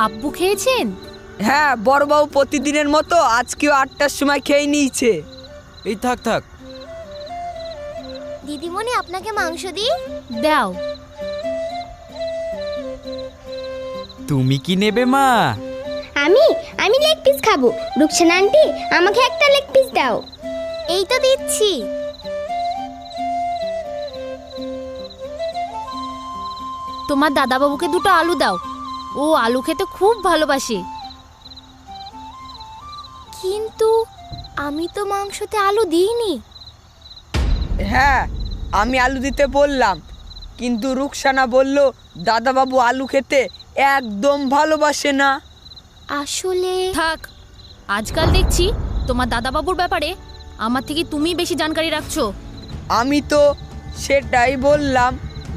আব্বু খেয়েছেন? হ্যাঁ, বড়বাবু প্রতিদিনের মতো আজকেও 8টার সময় খেয়ে নিয়েছে। এই থাক থাক। দিদিমণি আপনাকে মাংস দিই? দাও। তুমি কি নেবে মা? আমি লেগ পিস খাবো। রুকসানা আন্টি, আমাকে একটা লেগ পিস দাও। এই তো দিচ্ছি। তোমার দাদাবাবুকে দুটো আলু দাও, ও আলু খেতে খুব ভালোবাসে। কিন্তু আমি তো মাংসতে আলু দিইনি। হ্যাঁ, আমি আলু দিতে বললাম, কিন্তু রুকসানা বলল দাদাবাবু আলু খেতে একদম ভালোবাসে না। আসলে থাক, আজকাল দেখছি তোমার দাদাবাবুর ব্যাপারে আমার থেকে তুমি বেশি জানকারি রাখছো। আমি তো সেটাই বললাম,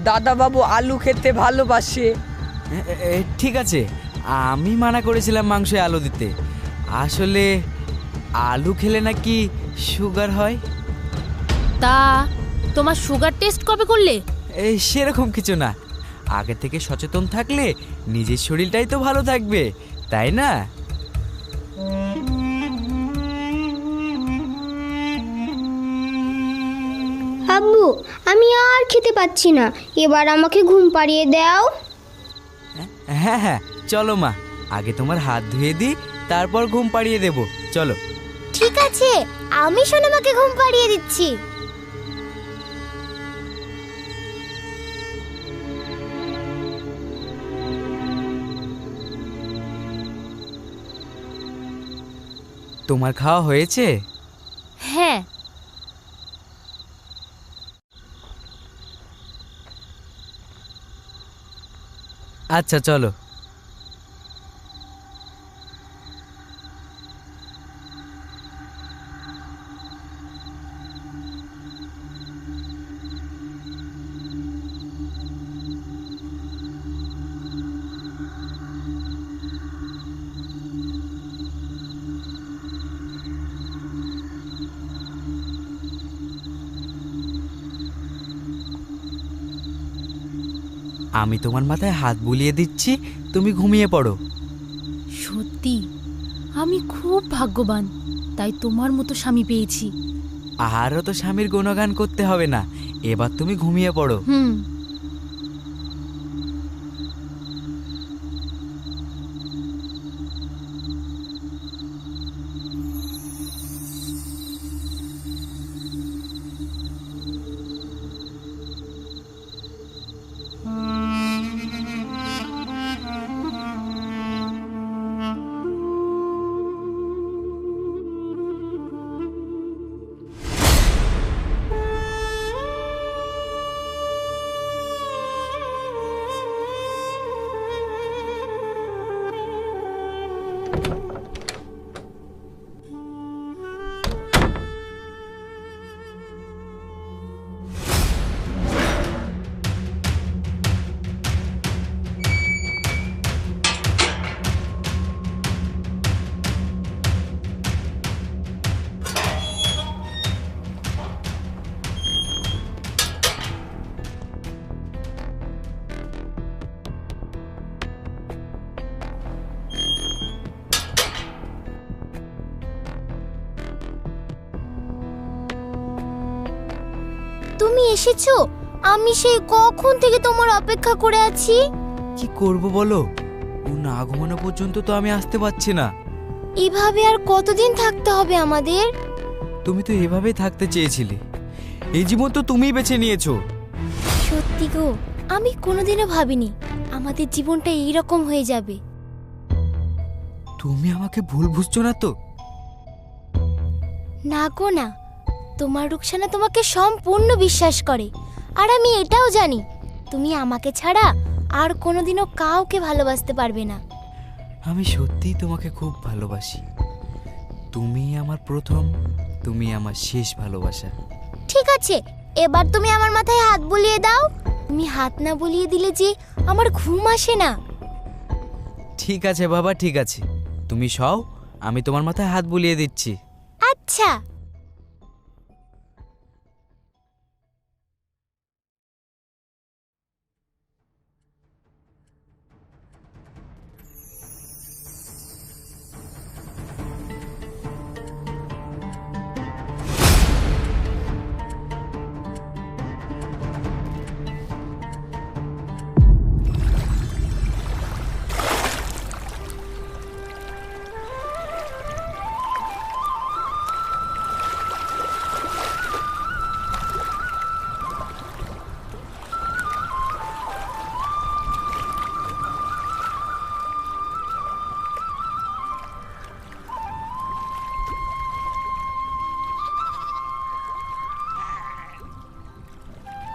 দাদাবাবু আলু খেতে ভালোবাসে। ঠিক আছে, আমি মানা করেছিলাম মাংসে আলু দিতে। আসলে আলু খেলে নাকি সুগার হয়। তা তোমার সুগার টেস্ট কবে করলে? সেরকম কিছু না, আগে থেকে সচেতন থাকলে নিজের শরীরটাই তো ভালো থাকবে, তাই না? আব্বু, আমি আর খেতে পাচ্ছি না, এবার আমাকে ঘুম পাড়িয়ে দাও। হ্যাঁ হ্যাঁ, চলো মা, আগে তোমার হাত ধুয়ে দিই, তারপর ঘুম পাড়িয়ে দেব। চলো। ঠিক আছে, আমি সোনামাকে ঘুম পাড়িয়ে দিচ্ছি। তোমার খাওয়া হয়েছে? হ্যাঁ। আচ্ছা চলো। আমি তোমার মাথায় হাত বুলিয়ে দিচ্ছি, তুমি ঘুমিয়ে পড়ো। সত্যি আমি খুব ভাগ্যবান, তাই তোমার মতো স্বামী পেয়েছি। আরও তো স্বামীর গুণগান করতে হবে না, এবার তুমি ঘুমিয়ে পড়ো। হুম। তুমি এসেছো? আমি সেই কখন থেকে তোমার অপেক্ষা করে আছি। কি করব বলো, ও না ঘুমানো পর্যন্ত তো আমি আসতে পারছি না। এভাবে আর কতদিন থাকতে হবে আমাদের? তুমি তো এভাবেই থাকতে চেয়েছিলে, এই জীবন তো তুমিই বেছে নিয়েছো। সত্যি গো, আমি কোনোদিনও ভাবিনি আমাদের জীবনটা এইরকম হয়ে যাবে। তুমি আমাকে ভুল বুঝছো না তো? না গো না, তোমার রুকসানা তোমাকে সম্পূর্ণ বিশ্বাস করে, আর আমি এটাও জানি তুমি আমাকে ছাড়া আর কোনোদিনও কাউকে ভালোবাসতে পারবে না। আমি সত্যিই তোমাকে খুব ভালোবাসি। তুমি আমার প্রথম, তুমি আমার শেষ ভালোবাসা। ঠিক আছে, এবার তুমি আমার মাথায় হাত বুলিয়ে দাও। তুমি হাত না বুলিয়ে দিলে যে আমার ঘুম আসে না। ঠিক আছে বাবা, ঠিক আছে, তুমি সও, আমি তোমার মাথায় হাত বুলিয়ে দিচ্ছি। আচ্ছা।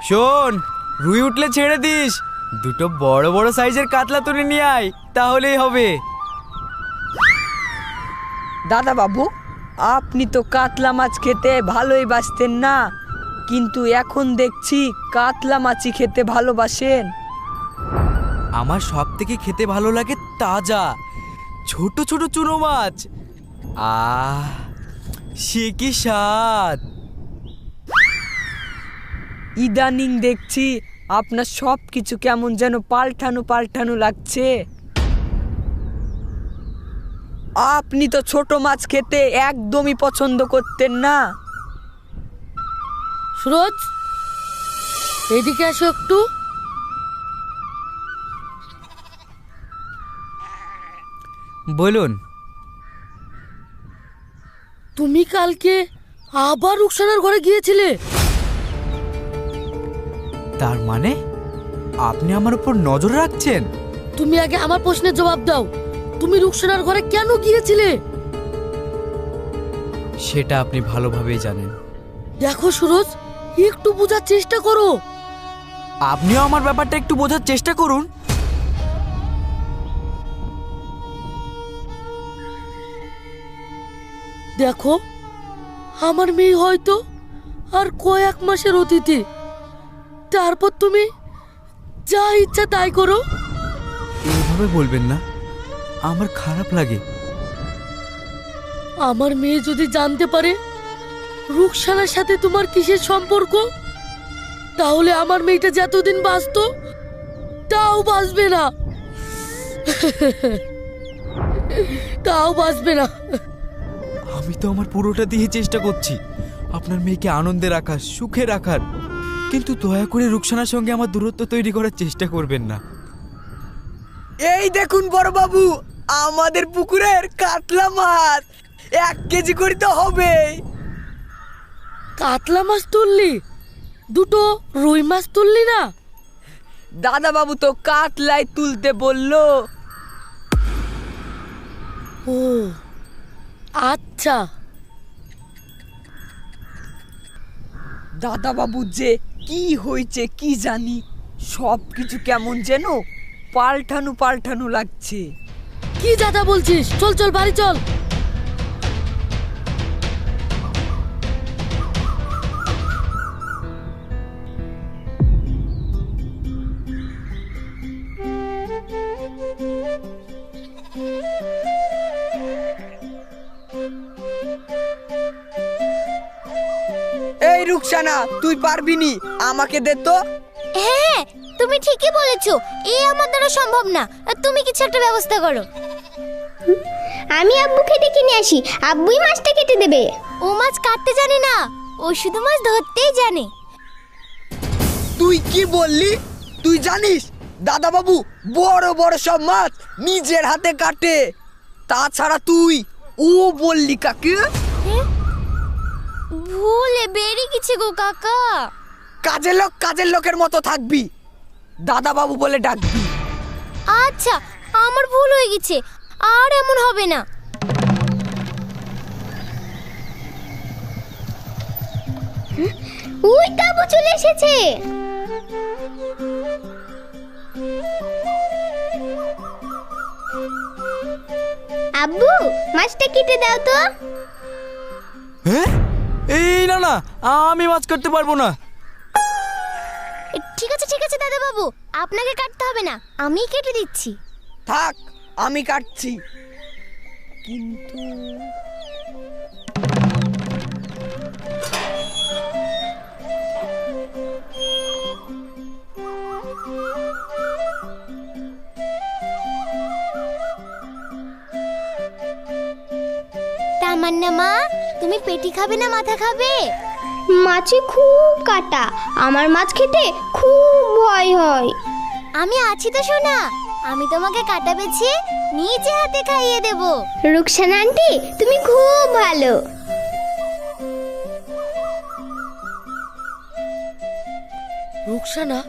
শোন, রুই উঠলে ছেড়ে দিস, দুটো বড় বড় সাইজের কাতলা তুলে নিয়ে আয়, তাহলেই হবে। দাদা বাবু, আপনি তো কাতলা মাছ খেতে ভালোই বাসতেন না, কিন্তু এখন দেখছি কাতলা মাছই খেতে ভালোবাসেন। আমার সব থেকে খেতে ভালো লাগে তাজা ছোট ছোট চুনো মাছ। সে কি স্বাদ! ইদানিং দেখছি আপনার সব কিছু কেমন যেন পাল্টানো পাল্টানো লাগছে। আপনি তো ছোট মাছ খেতে একদমই পছন্দ করতেন না। সুরজ, এদিকে আসো একটু। বলুন। তুমি কালকে আবার রুকসানার ঘরে গিয়েছিলে? তার মানে আপনি আমার উপর নজর রাখছেন? তুমি আগে আমার প্রশ্নের জবাব দাও, তুমি রুকসানার ঘরে কেন গিয়েছিলে? সেটা আপনি ভালোভাবেই জানেন। দেখো সুরজ, একটু বোঝার চেষ্টা করো। আপনিও আমার ব্যাপারটা একটু বোঝার চেষ্টা করুন। দেখো, আমার মেয়ে হয়তো আর কয়েক মাসের অতিথি, তারপর তুমি যা ইচ্ছা তাই করো। এইভাবে বলবেন না, আমার খারাপ লাগে। আমার মেয়ে যদি জানতে পারে রুকসানার সাথে তোমার কিসের সম্পর্ক, তাহলে আমার মেয়েটা যতদিন বাঁচতো তাও বাঁচবে না, তাও বাঁচবে না। আমি তো আমার পুরোটা দিয়ে চেষ্টা করছি আপনার মেয়েকে আনন্দে রাখার, সুখে রাখার, কিন্তু দয়া করে রুকসানার সঙ্গে আমার দূরত্ব তৈরি করার চেষ্টা করবেন না। এই দেখুন বড় বাবু, আমাদের পুকুরের কাতলা মাছ 1 কেজি করে তো হবে। কাতলা মাছ তুললি? দুটো রুই মাছ তুললি না? দাদা বাবু তো কাতলাই তুলতে বললো। ও আচ্ছা। দাদা বাবু যে কি হয়েছে কি জানি, সব কিছু কেমন যেন পাল্টানো পাল্টানো লাগছে। কি দাদা বলছিস? চল চল বাড়ি চল। এই রুকসানা, তুই পারবি নি, আমাকে দে তো। হ্যাঁ, তুমি ঠিকই বলেছো, এই আমার দ্বারা সম্ভব না, তুমি কিছু একটা ব্যবস্থা করো। আমি আব্বুকে ডেকে নিয়ে আসি, আব্বুই মাছটা কেটে দেবে। ও মাছ কাটতে জানে না, ও শুধু মাছ ধরতেই জানে। তুই কি বললি? তুই জানিস দাদা বাবু বড় বড় সব মাছ নিজের হাতে কাটে? তাছাড়া তুই ও বললি কাকে? ভুলে বেরিয়ে গেছে গো কাকা। কাজের লোকের মতো থাকবি, দাদা বাবু বলে ডাকবি। আচ্ছা, আমার ভুল হয়ে গেছে, আর এমন হবে না। ওই তো আব্বু চলে এসেছে। আব্বু, মাছটা কেটে দাও তো। হ্যাঁ? এই না না, আমি মাছ কাটতে পারবো না। ঠিক আছে দাদা বাবু, আপনাকে কাটতে হবে না, আমিই কেটে দিচ্ছি। থাক, আমি কাটছি। কিন্তু তামান্না মা, তুমি পেটি খাবে না মাথা খাবে? মাছে খুব কাটা, আমার মাছ খেতে খুব ভয় হয়। আমি আছি তো সোনা, আমি তোমাকে কাটা বেছে নিজে হাতে খাইয়ে দেব। রুকসানা আন্টি, তুমি খুব ভালো। রুকসানা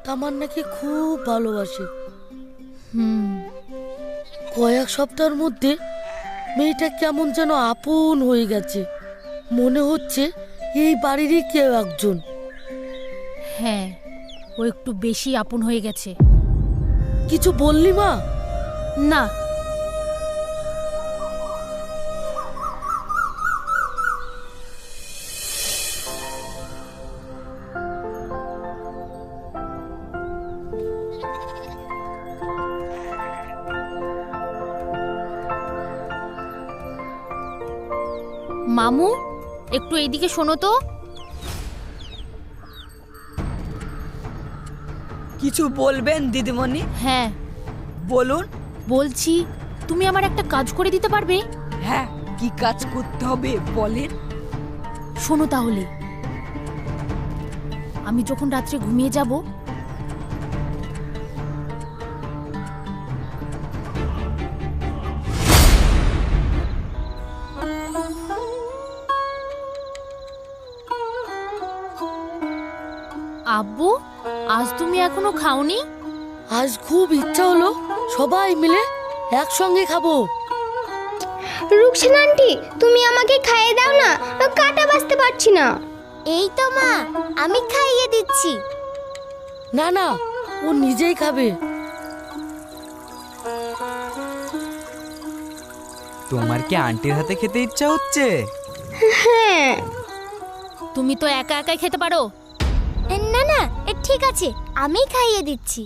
তামান্নাকে খুব ভালোবাসে। হুম, কয়েক সপ্তাহের মধ্যে মেয়েটা কেমন যেন আপন হয়ে গেছে, মনে হচ্ছে এই বাড়িরই কেউ একজন। হ্যাঁ, ও একটু বেশি আপন হয়ে গেছে। কিছু বললি মা? না, মামু একটু এইদিকে শোনো তো। কিছু বলবেন দিদিমণি? হ্যাঁ বলুন। বলছি, তুমি আমার একটা কাজ করে দিতে পারবে? হ্যাঁ, কি কাজ করতে হবে বলেন। শোনো তাহলে, আমি যখন রাত্রে ঘুমিয়ে যাব, আব্বু আজ তুমি এখনো খাওনি? আজ খুব ইচ্ছা হলো সবাই মিলে একসঙ্গে খাবো। রুকসানা আন্টি, তুমি আমাকে খাইয়ে দাও না, কাটা বাঁচতে পারছি না। এই তো মা, আমি খাইয়ে দিচ্ছি। না না, ও নিজেই খাবে। তোমার কি আন্টির হাতে খেতে ইচ্ছা হচ্ছে? হ্যাঁ। তুমি তো একা একাই খেতে পারো। না না, ঠিক আছে, আমি খাইয়ে দিচ্ছি।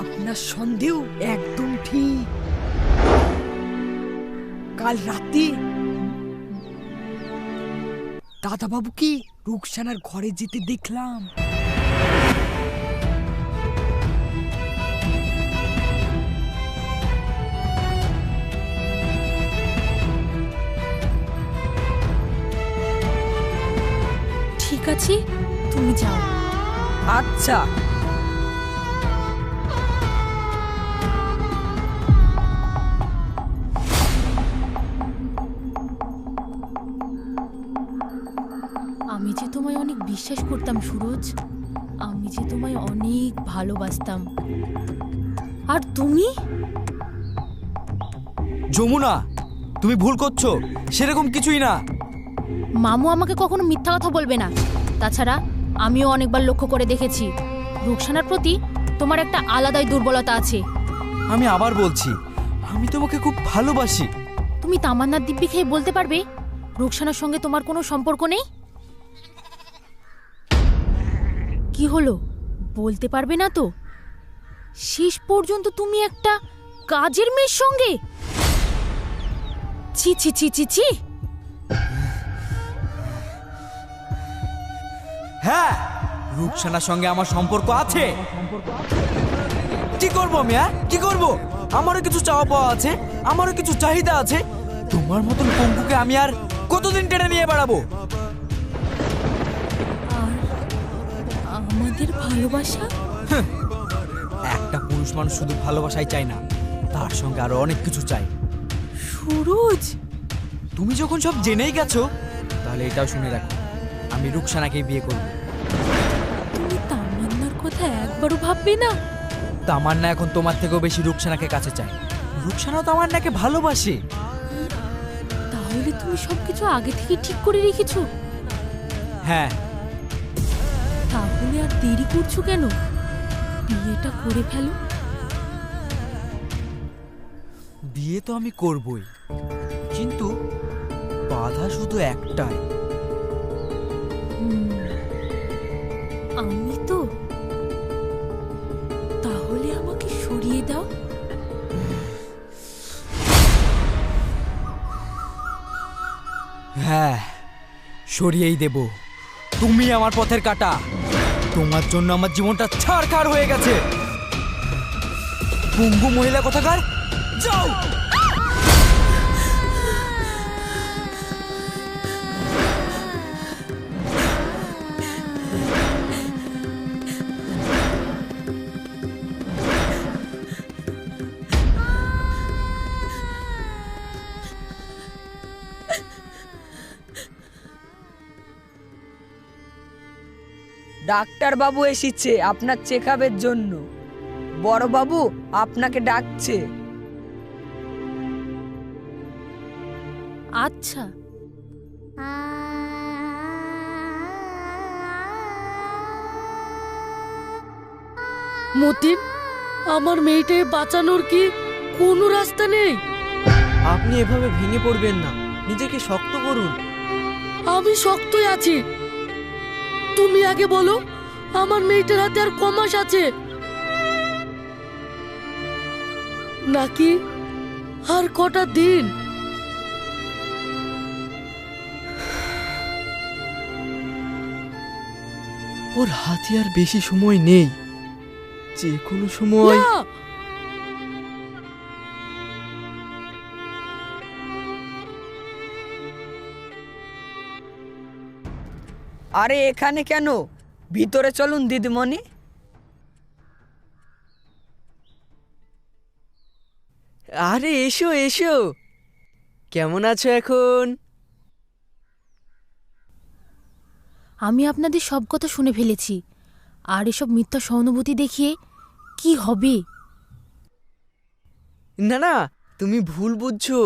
আপনার সন্দেহ একদম ঠিক। কাল রাতে দাদাবাবুকে রুকসানার ঘরে যেতে দেখলাম। ঠিক আছে, তুমি যাও। আচ্ছা। আমি যে তোমায় অনেক বিশ্বাস করতাম সুরজ, আমি যে তোমায় অনেক ভালোবাসতাম, আর তুমি? যমুনা, তুমি ভুল করছো, সেরকম কিছুই না। মামু আমাকে কখনো মিথ্যা কথা বলবে না। তাছাড়া আমিও অনেকবার লক্ষ্য করে দেখেছি, রুকসানার প্রতি তোমার একটা আলাদাই দুর্বলতা আছে। আমি আবার বলছি, আমি তোমাকে খুব ভালোবাসি। তুমি তামান্নার দিব্যি খেয়ে বলতে পারবে রুকসানার সঙ্গে তোমার কোনো সম্পর্ক নেই? কি হলো, বলতে পারবে না তো? শেষ পর্যন্ত তুমি একটা কাজের মেয়ের সঙ্গে? ছি ছি ছি ছি ছি। হ্যাঁ, রুকসানার সঙ্গে আমার সম্পর্ক আছে। কি করবো আমি? কি করব? আমারও কিছু চাওয়া পাওয়া আছে, আমারও কিছু চাহিদা আছে। তোমার মতন পঙ্কুকে আমি আর কতদিন টেনে নিয়ে বেড়াবো? আর আমাদের ভালোবাসা? একটা পুরুষ মানুষ শুধু ভালোবাসাই চায় না, তার সঙ্গে আরো অনেক কিছু চাই। সুরজ, তুমি যখন সব জেনেই গেছো, তাহলে এটাও শুনে রাখো, আমি রুকসানাকে বিয়ে করব। তুমি তামান্নার কথা একবারও ভাববে না? তামান্না এখন তোমার থেকেও বেশি রুকসানাকে কাছে চায়। রুকসানাও তামান্নাকে ভালোবাসে। তাহলে তুমি সবকিছু আগে থেকে ঠিক করে রেখেছো? হ্যাঁ। তাহলে আর দেরি করছো কেন? বিয়েটা করে ফেলো। বিয়ে তো আমি করবই, কিন্তু বাধা শুধু একটাই। আমি তো? তাহলে আমাকে সরিয়ে দাও। হ্যাঁ, সরিয়েই দেব। তুমি আমার পথের কাঁটা, তোমার জন্য আমার জীবনটা ছাড়খাড় হয়ে গেছে। পঙ্গু মহিলা কোথাকার, যাও। ডাক্তার বাবু এসেছে আপনার চেক আপের জন্য। বড় বাবু আপনাকে ডাকছে। আচ্ছা। মতিন, আমার মেয়েটাকে বাঁচানোর কি কোনো রাস্তা নেই? আপনি এভাবে ভেঙে পড়বেন না, নিজেকে শক্ত করুন। আমি শক্তই আছি। তুমি আগে বলো, আমার মেয়েটার হাতে আর ক মাস আছে, নাকি আর কটা দিন? ওর হাতে আর বেশি সময় নেই, যে কোনো সময়। না, আরে এখানে কেন? ভিতরে চলুন দিদিমণি। আরে এসো এসো, কেমন আছো এখন? আমি আপনাদের সব কথা শুনে ফেলেছি, আর এসব মিথ্যা সহানুভূতি দেখিয়ে কি হবে? না না, তুমি ভুল বুঝছো।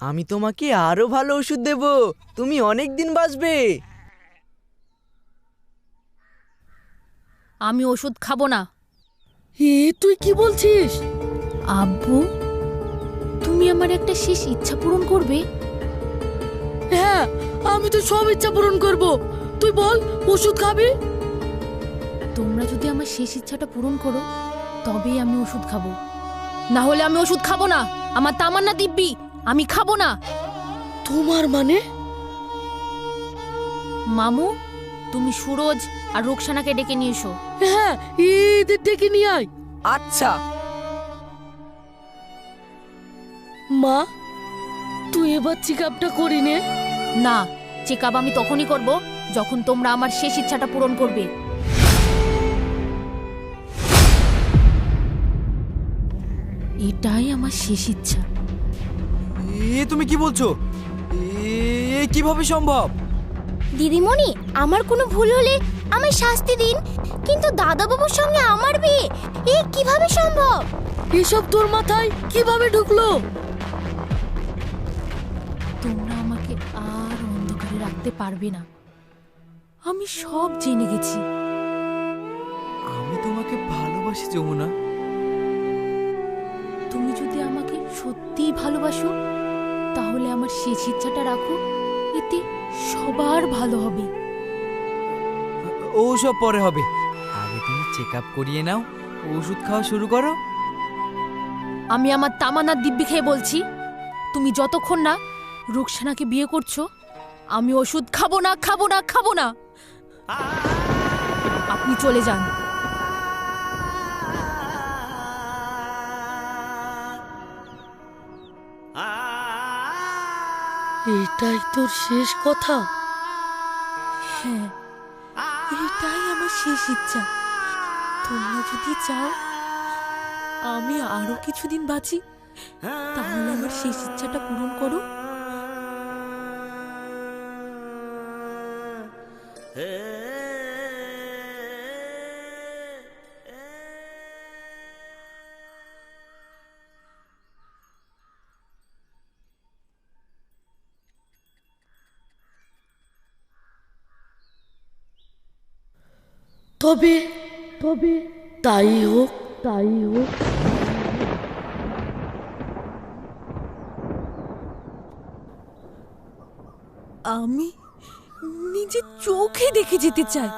আমি তোমাকে আরো ভালো ওষুধ দেব, তুমি অনেক দিন বাঁচবে। আমি ওষুধ খাবো না। এ তুই কি বলছিস? আব্বু, তুমি আমার একটা শেষ ইচ্ছা পূরণ করবে? হ্যাঁ, আমি তো সব ইচ্ছা পূরণ করব। তুই বল, ওষুধ খাবি? তোমরা যদি আমার শেষ ইচ্ছাটা পূরণ করো তবেই আমি ওষুধ খাবো, না হলে আমি ওষুধ খাবো না। আমার তামান্না দিব্যি, আমি খাবো না। তোমার মানে? মামু, তুমি সুরজ আর রুকসানাকে ডেকে নিয়ে এসো। হ্যাঁ, এদের ডেকে নিয়ে আয়। আচ্ছা। মা, তুই এবার চেক আপটা করি নে। না, চেক আপ আমি তখনই করব যখন তোমরা আমার শেষ ইচ্ছাটা পূরণ করবে। এটাই আমার শেষ ইচ্ছা। এ তুমি কি বলছো? এ কিভাবে সম্ভব? দিদিমণি, আমার কোনো ভুল হলে আমায় শাস্তি দিন, কিন্তু দাদাবাবুর সঙ্গে আমার বিয়ে, এ কিভাবে সম্ভব? এসব তোর মাথায় কিভাবে ঢুকলো? তোমরা আমাকে আর অন্ধকারে রাখতে পারবে না, আমি সব জেনে গেছি। আমি তোমাকে ভালোবাসি যমুনা। তুমি যদি আমাকে সত্যিই ভালোবাসো তাহলে আমার শেষ ইচ্ছাটা রাখো, এতে সবার ভালো হবে। ও সব পরে হবে, আগে তুমি চেক আপ করিয়ে নাও, ওষুধ খাওয়া শুরু করো। আমি আমার তামান্নার দিব্যি খেয়ে বলছি, তুমি যতক্ষণ না রুকসানাকে বিয়ে করছো আমি ওষুধ খাবো না, খাবো না, খাবো না। আপনি চলে যান। এটাই তোর শেষ কথা? হ্যাঁ, এটাই আমার শেষ ইচ্ছা। তোমরা যদি চাও আমি আরো কিছুদিন বাঁচি, তাহলে আমার শেষ ইচ্ছাটা পূরণ করো। তবে তবে তাই হোক, তাই হোক। আমি নিজের চোখে দেখে যেতে চাই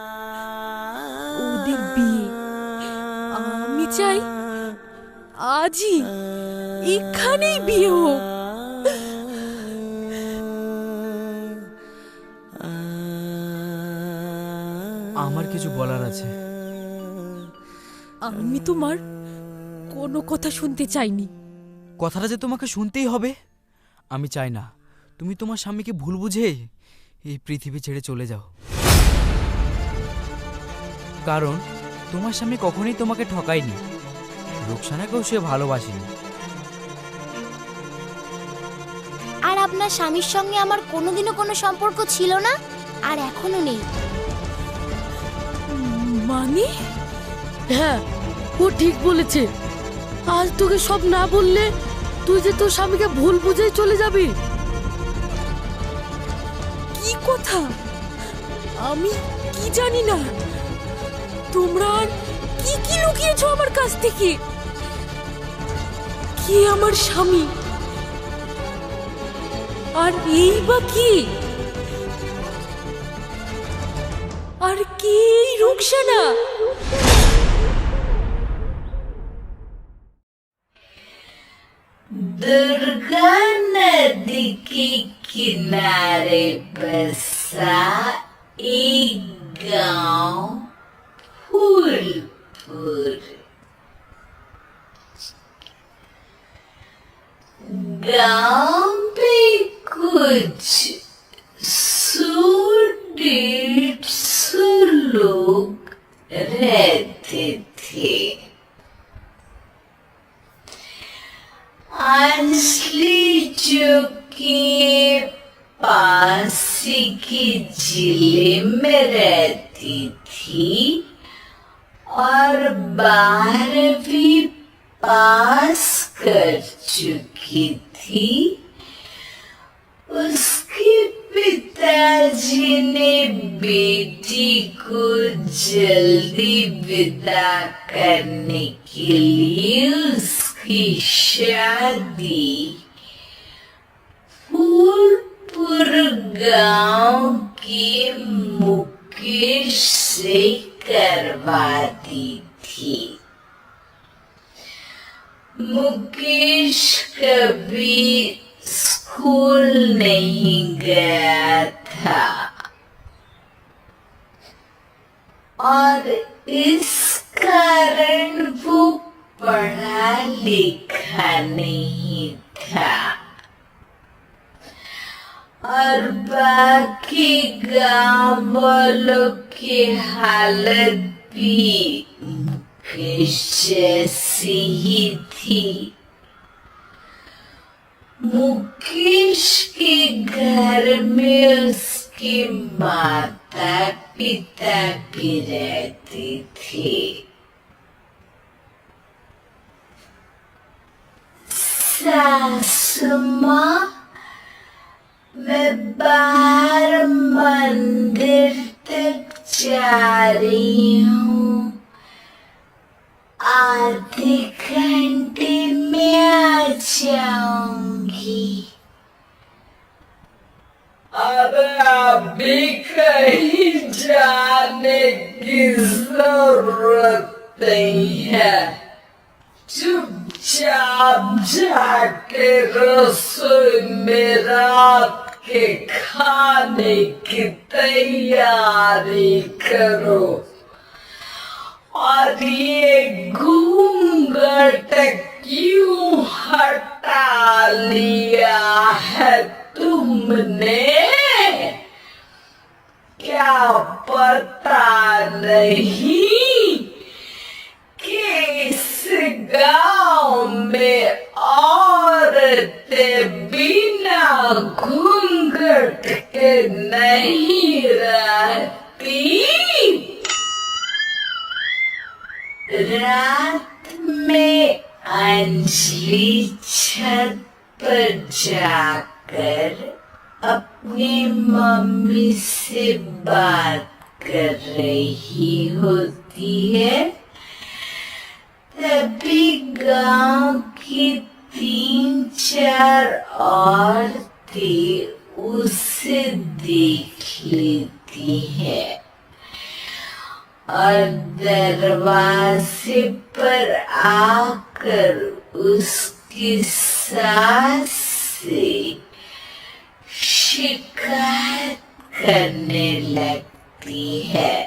ওদের বিয়ে। আমি চাই আজই এখানেই বিয়ে হোক। আমার কিছু বলার আছে। আমি তোমার কোনো কথা শুনতে চাইনি। কথাটা যে তোমাকে শুনতেই হবে, আমি চাই না তুমি তোমার স্বামীকে ভুল বুঝে এই পৃথিবী ছেড়ে চলে যাও। কারণ তোমার স্বামী কখনোই তোমাকে ঠকায়নি, রুকসানাকেও সে ভালোবাসেনি। আর আপনার স্বামীর সঙ্গে আমার কোনোদিনও কোনো সম্পর্ক ছিল না, আর এখনো নেই। মানে হ্যাঁ, ও ঠিক বলেছে। আজ তোকে সব না বললে তুই যে তোর স্বামীকে ভুল বুঝেই চলে যাবি। কি কথা? আমি কি জানি না। তোমরা আর কি কি লুকিয়েছো আমার কাছ থেকে? কে আমার স্বামী? আর এই বা কি? আর কে এই রুকসানা? दुर्गा नदी के किनारे बसा एक गांव फूलपुर। गांव में कुछ 100-150 लोग रहते थे। अंजलि जो कि पास के जिले में रहती थी और 12वीं पास कर चुकी थी, उसके पिताजी ने बेटी को जल्दी विदा करने के लिए उसकी शादी फूलपुर गांव के मुकेश से करवा दी थी। मुकेश कभी स्कूल नहीं गया था और इस कारण वो पढ़ा लिखा नहीं था और बाकी गांव वालों की हालत भी मुकेश जैसी ही थी। मुकेश के घर में उसके माता पिता भी रहते थे। सासु माँ, मैं बाहर मंदिर तक जा रही हूँ, आधे घंटे में आ जाऊंगी। अरे अभी कहीं जाने की जरूरत नहीं है, चुपचाप जाके रसोई में रात के खाने की तैयारी करो और ये घूंघट क्यों हटा लिया है तुमने? क्या पता नहीं कि इस गांव में औरतें बिना घूंघट के नहीं रहती? रात में अंजलि छत पर जाकर अपनी मम्मी से बात कर रही होती है, तभी गांव की 3-4 औरतें उसे देख लेती है और दरवाजे पर आकर उसकी सास से शिकायत करने लगती है।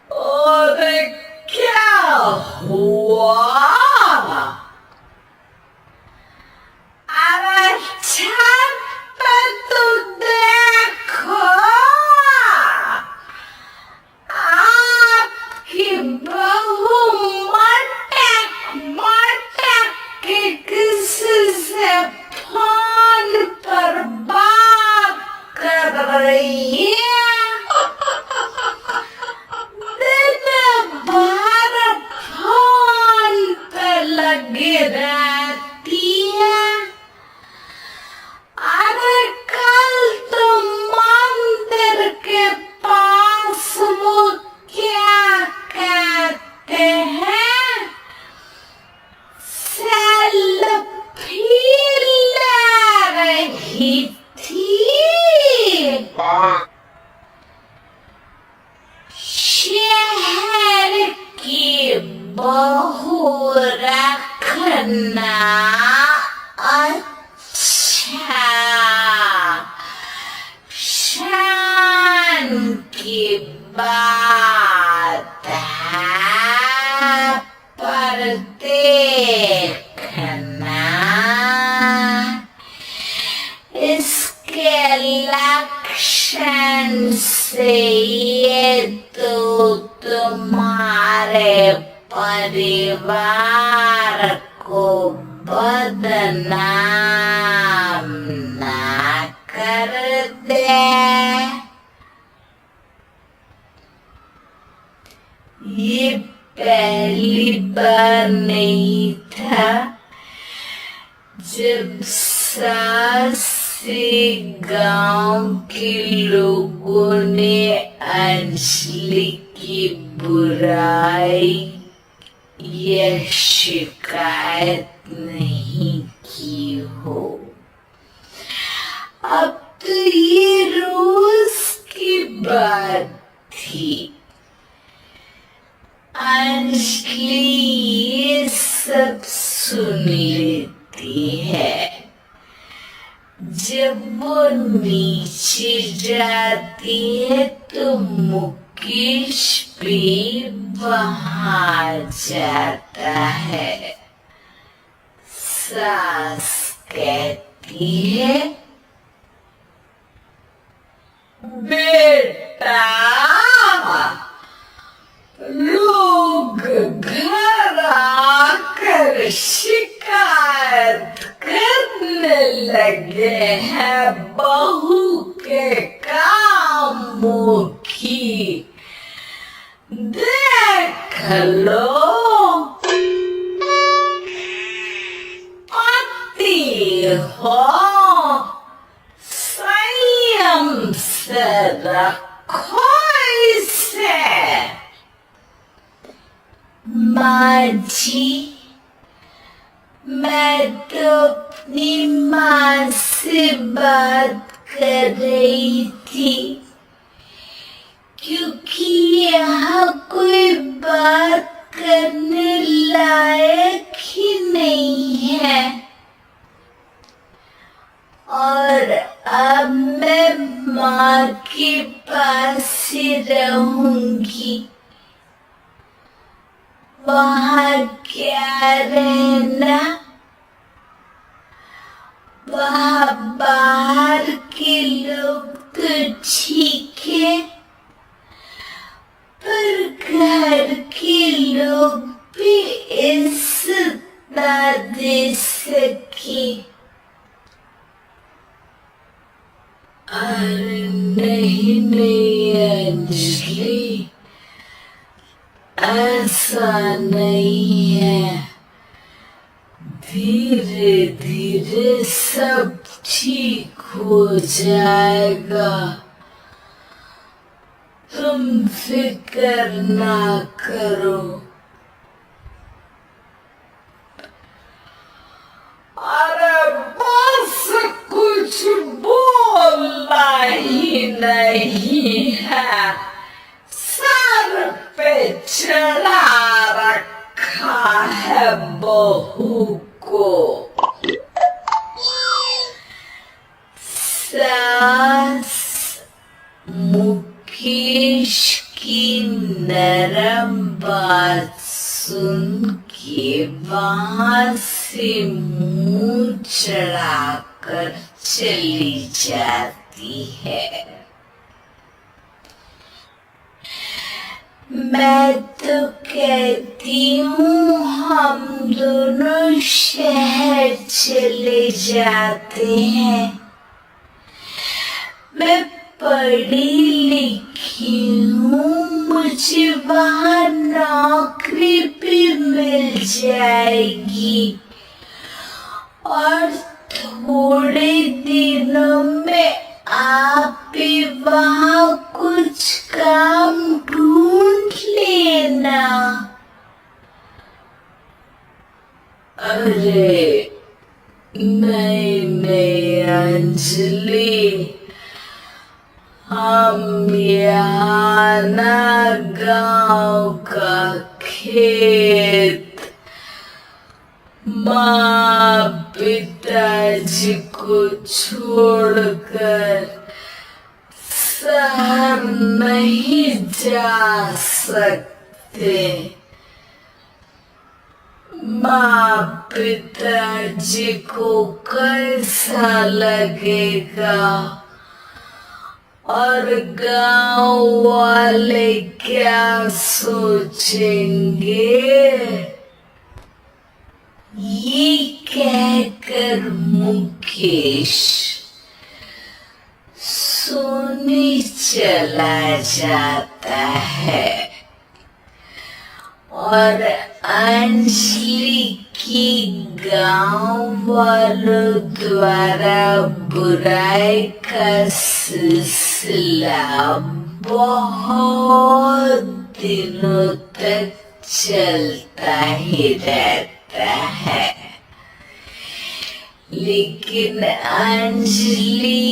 और क्या हुआ? अरे छत पर तो देखो, आपकी बहू मटक मटक के किसी से फोन पर बात कर रही है। रहती है। अरे कल तो मंदिर के पास वो क्या कहते हैं, सेल्फी ले रही थी। शहर की बहू रखना अच्छा, शान की बात है, पर देखना इसके लक्षण से ये तो तुम्हारे परिवार को बदनाम ना कर दे। ये पहली बार नहीं था जब सास से गांव के लोगों ने अंजलि की बुराई या शिकायत नहीं की हो। अब तो ये रोज की बात थी। अंजलि ये सब सुन लेती है। जब वो नीचे जाती है तो मुकेश भी वहां जाता है। सास कहती है, बेटा लोग घर आकर शिकायत करने लगे हैं बहू के कामों की, देख लो। आती हो, संयम से रखो इसे। माँ जी, मैं तो अपनी माँ से बात कर रही थी, क्योंकि यहाँ कोई बात करने लायक ही नहीं है। और अब मैं माँ के पास ही रहूंगी। वहाँ क्या रहना, वहाँ बाहर के लोग तो ठीक है, पर घर के लोग भी इज्जत ना दे सके। अरे नहीं नहीं अंजलि, ऐसा नहीं है। धीरे धीरे सब ठीक हो जाएगा, तुम फिक्र ना करो। अरे बस कुछ बोलना ही नहीं है, सर पे चढ़ा रखा है बहू को। सास मुकेश की नरम बात सुन के वहां से मुंह चढ़ाकर चली जाती है। मैं तो कहती हूँ हम दोनों शहर चले जाते हैं। मैं पढ़ी लिखी हूँ, मुझे वहाँ नौकरी भी मिल जाएगी। और थोड़े दिनों में आप भी वहाँ कुछ काम ढूंढ लेना। अरे नहीं नहीं अंजलि, हम यहाँ ना गाँव का खेत माँ पिताजी को छोड़कर शहर नहीं जा सकते। माँ पिताजी को कैसा लगेगा और गांव वाले क्या सोचेंगे, ये कहकर मुकेश सोने चला जाता है और अंजलि की गांव वालों द्वारा बुराई का सिलसिला बहुत दिनों तक चलता ही रहता है। लेकिन अंजलि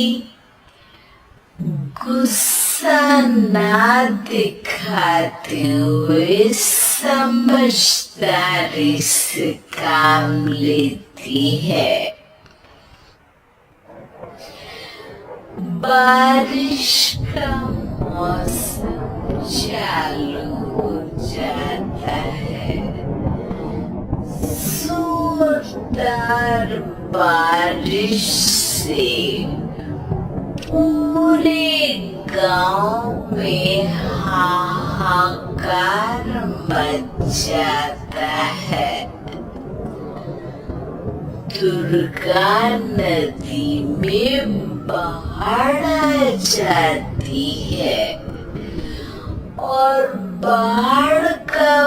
गुस्सा ना दिखाते हुए समझदारी से काम लेती है। बारिश का मौसम चालू हो जाता है। जोरदार बारिश से पूरे गांव में हाहाकार मच जाता है। दुर्गा नदी में बाढ़ आ जाती है और बाढ़ का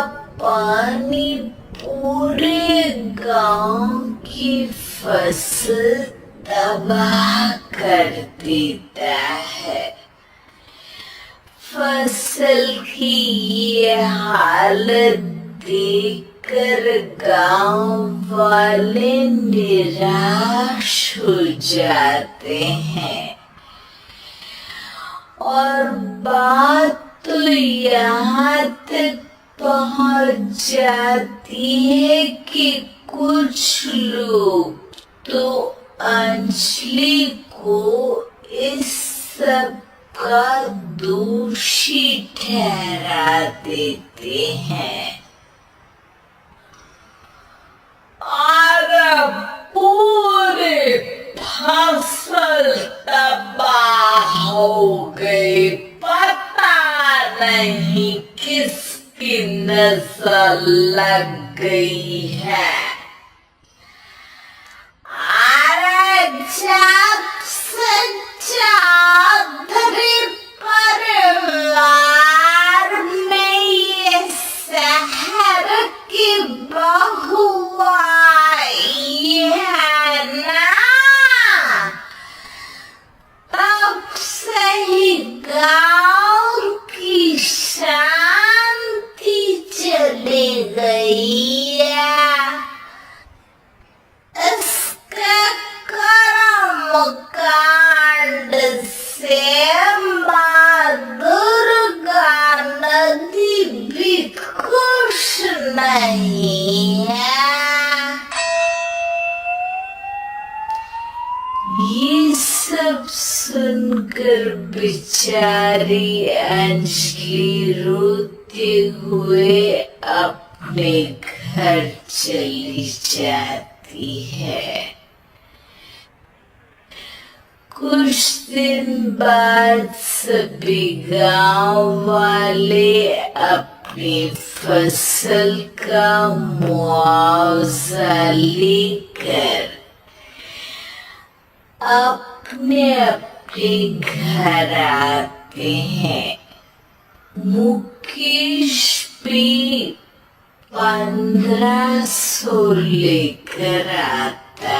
पानी पूरे गांव की फसल तबाह कर देता है। फसल की ये हालत देखकर गांव वाले निराश हो जाते हैं और बात तो यहाँ तक पहुँच जाती है कि कुछ लोग तो अंजलि को इस सब का दोषी ठहरा देते हैं और पूरी फसल तबाह हो गई। पता नहीं किसकी नजर लग गई है। जब सच्चा परिवार में ये शहर की बहू आई है ना, तब सही गांव की शांति चली गई है। कांड से माँ दुर्गा नदी भी खुश नहीं है। ये सब सुनकर बेचारी अंजलि रोते हुए अपने घर चली जाती है। कुछ दिन बाद सभी गांव वाले अपनी फसल का मुआवजा लेकर अपने अपने घर आते हैं। मुकेश भी 1500 लेकर आता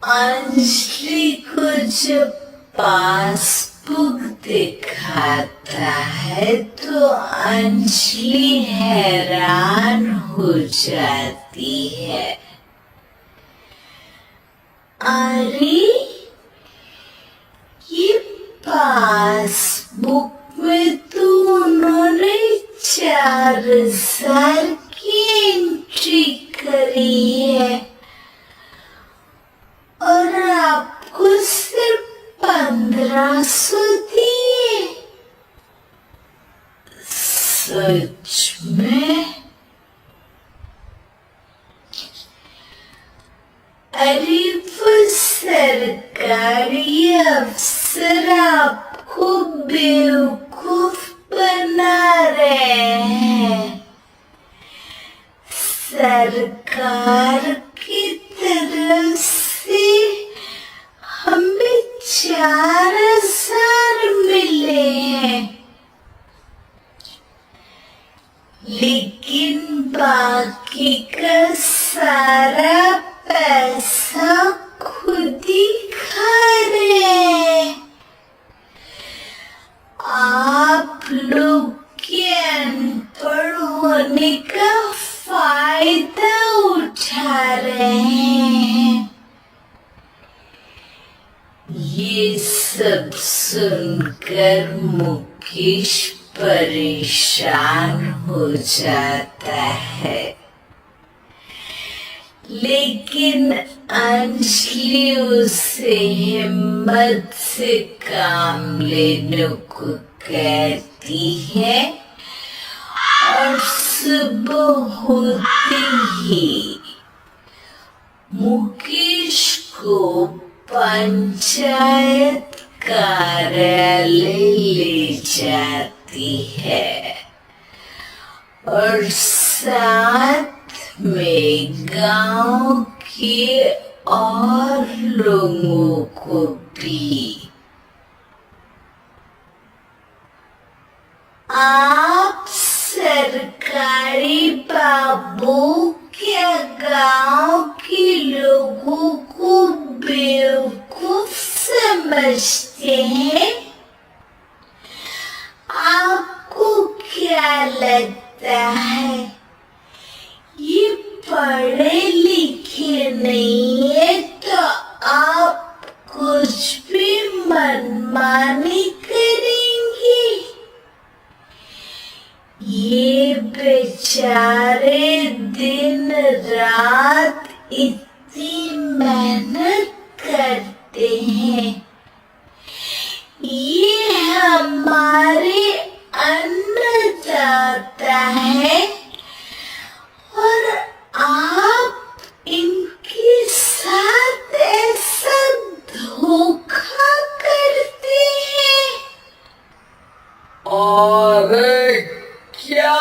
अंजलि को जब पासबुक दिखाता है तो अंजलि हैरान हो जाती है। अरे ये पासबुक में तो उन्होंने 4,000 की एंट्री करी है और आपको सिर्फ 1,500 दिए। सच में? अरे वो सरकारी अफसर आपको बेवकूफ बना रहे हैं। सरकार की तरफ से हमें 4,000 मिले हैं, लेकिन बाकी का सारा पैसा खुद ही खा रहे हैं। आप लोग के अनपढ़ होने का फायदा उठा रहे हैं। ये सब सुनकर मुकेश परेशान हो जाता है, लेकिन अंजलि उसे हिम्मत से काम लेने को कहती है और सुबह होते ही मुकेश को पंचायत कार्यालय ले जाती है और साथ में गांव के और लोगों को भी। आप सरकारी बाबू क्या गांव के लोगों को बेवकूफ समझते हैं? आपको क्या लगता है ये पढ़े लिखे नहीं है तो आप कुछ भी मनमानी करेंगे? ये बेचारे दिन रात इतनी मेहनत करते हैं, ये हमारे अन्नदाता है और आप इनके साथ ऐसा धोखा करते हैं। अरे क्या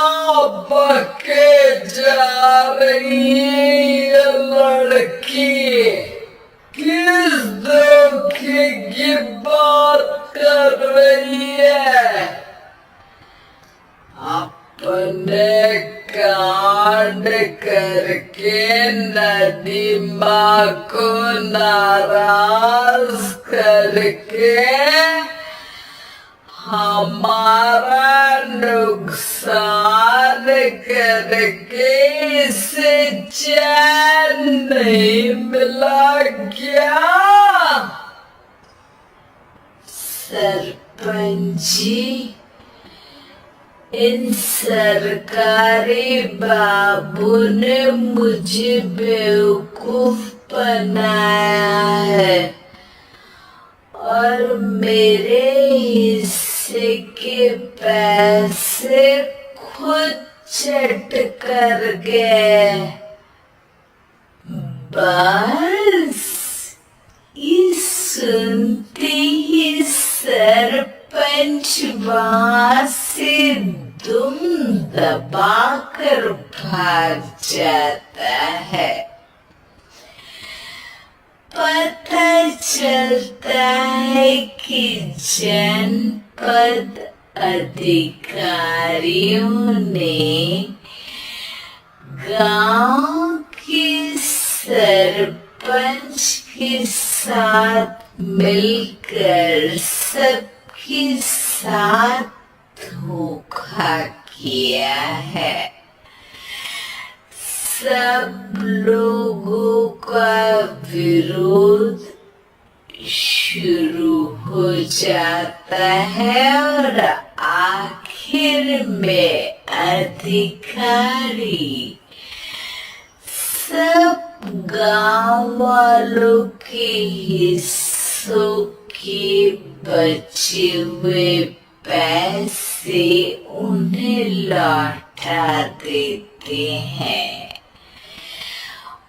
बके जा रही है ये लड़की? किस धोखे की बात कर रही है? अपने कांड करके नदी माँ को नाराज करके हमारा नुकसान करके इसे चैन नहीं मिला क्या? सरपंच जी, इन सरकारी बाबू ने मुझे बेवकूफ बनाया है और मेरे हिस्से के पैसे खुद चट कर गए। बस इस सुनते ही सरपंच वहां से दुम दबाकर भाग जाता है। पता चलता है कि जनपद अधिकारियों ने गांव के सरपंच के साथ मिलकर सबके साथ धोखा किया है। सब लोगों का विरोध शुरू हो जाता है और आखिर में अधिकारी सब गांव वालों के हिस्सों के बचे हुए पैसे उन्हें लौटा देते हैं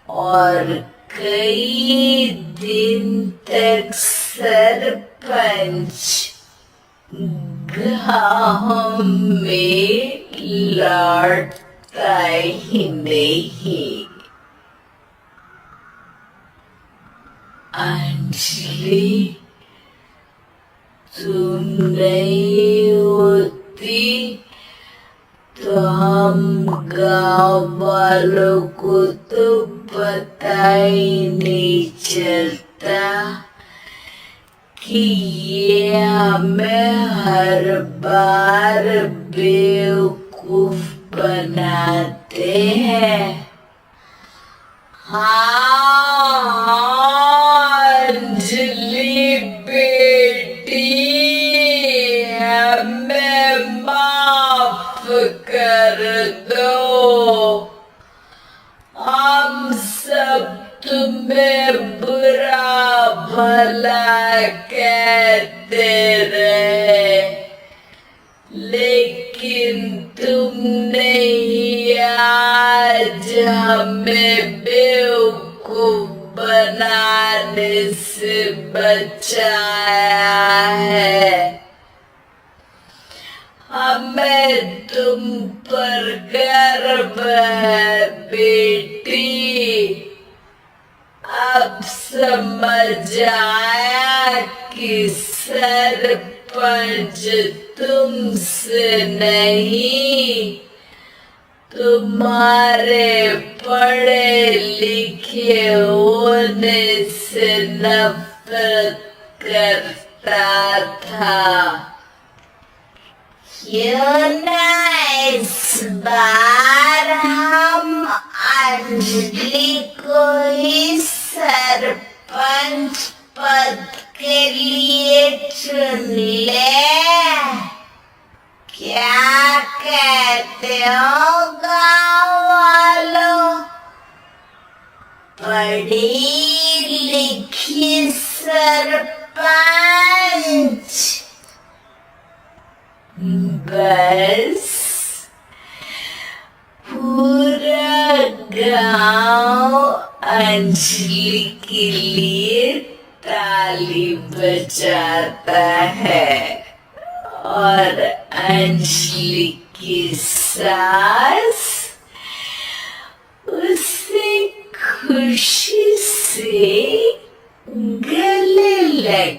और कई दिन तक सरपंच गांव में लौटता ही नहीं। अंजलि, तुम नहीं होती तो हम गांव वालों को तो पता ही नहीं चलता कि ये हमें हर बार बेवकूफ बनाते हैं। अंजलि बेटी, हमें माफ कर दो। हम सब तुम्हें बुरा भला कहते रहे, लेकिन तुमने ही आज हमें बेवकूफ बनाने से बचाया है। हमें तुम पर गर्व है बेटी। अब समझ आया कि सरपंच तुमसे नहीं, तुम्हारे पढ़े लिखे होने से नफरत करता था। क्यों ना इस बार हम अंजलि को ही सरपंच पद के लिए चुन ले? क्या कहते हो गाँव वालों? पढ़ी लिखी सरपंच। बस पूरा गांव अंजलि के लिए ताली बजाता है और अंजलि की सास उसे खुशी से गले लग